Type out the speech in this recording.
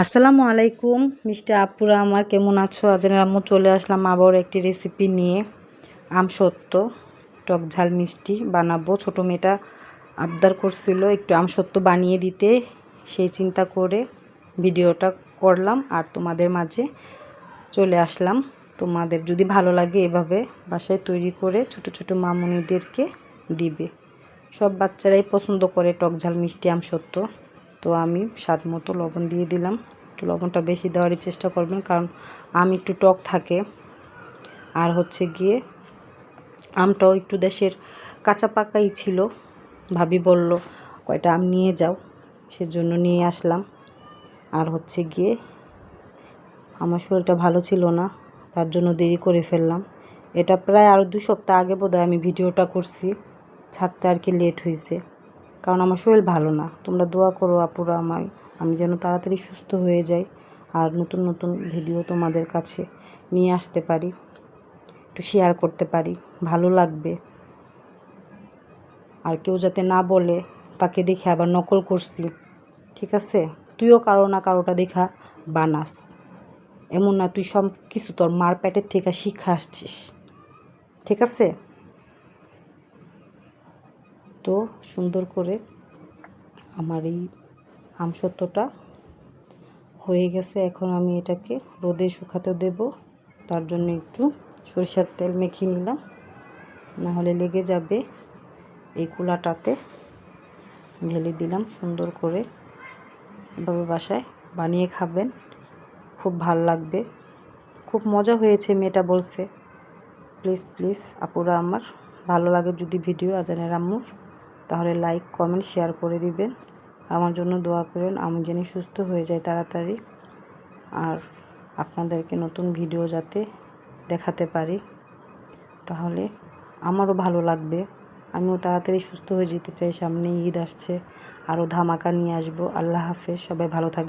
আসসালামু আলাইকুম মিষ্টি আপুরা, আমার কেমন আছো? আজ আম্মু চলে আসলাম আবার একটি রেসিপি নিয়ে। আমসত্ত্ব টক ঝাল মিষ্টি বানাবো। ছোটো মেয়েটা আবদার করছিল একটু আমসত্ত্ব বানিয়ে দিতে, সেই চিন্তা করে ভিডিওটা করলাম আর তোমাদের মাঝে চলে আসলাম। তোমাদের যদি ভালো লাগে এভাবে বাসায় তৈরি করে ছোট ছোট মামুনিদেরকে দিবে। সব বাচ্চারাই পছন্দ করে টক ঝাল মিষ্টি আমসত্ত্ব। তো আমি স্বাদ মতো লবণ দিয়ে দিলাম। একটু লবণটা বেশি দেওয়ারই চেষ্টা করবেন, কারণ আম একটু টক থাকে। আর হচ্ছে গিয়ে আমটাও একটু দেশের কাঁচা পাকাই ছিল। ভাবি বলল কয়টা আম নিয়ে যাও, সেজন্য নিয়ে আসলাম। আর হচ্ছে গিয়ে আমার শরীরটা ভালো ছিল না, তার জন্য দেরি করে ফেললাম। এটা প্রায় আরও 2 সপ্তাহ আগে বোধহয় আমি ভিডিওটা করছি, ছাড়তে আর কি লেট হয়েছে, কারণ আমার শরীর ভালো না। তোমরা দোয়া করো আপুরা আমি যেন তাড়াতাড়ি সুস্থ হয়ে যাই আর নতুন নতুন ভিডিও তোমাদের কাছে নিয়ে আসতে পারি, একটু শেয়ার করতে পারি, ভালো লাগবে। আর কেউ যাতে না বলে তাকে দেখে আবার নকল করছি, ঠিক আছে? তুইও কারো না কারোটা দেখা বানাস, এমন না তুই সব কিছু তোর মার পেটের থেকে শিখে আসছিস, ঠিক আছে? তো সুন্দর করে আমার এই আমসত্ত্বটা হয়ে গেছে। এখন আমি এটাকে রোদে শুকাতে দেব। তার জন্য একটু সরিষার তেল মেখে নিলাম, না হলে লেগে যাবে। এই কুলাটাতে ঢেলে দিলাম সুন্দর করে। এভাবে বাসায় বানিয়ে খাবেন, খুব ভাল লাগবে। খুব মজা হয়েছে মেয়েটা বলছে। প্লিজ প্লিজ আপুরা আমার ভালো লাগে যদি ভিডিও আজানের আম্মুর, তাহলে লাইক কমেন্ট শেয়ার করে দিবেন। আমার জন্য দোয়া করেন, আমি যেন সুস্থ হয়ে যাই তাড়াতাড়ি, আর আপনাদেরকে নতুন ভিডিও যাতে দেখাতে পারি, তাহলে আমারও ভালো লাগবে। আমিও তাড়াতাড়ি সুস্থ হয়ে যেতে চাই। সামনে ঈদ আসছে, আরও ধামাকা নিয়ে আসবো। আল্লাহ হাফেজ, সবাই ভালো থাকবে।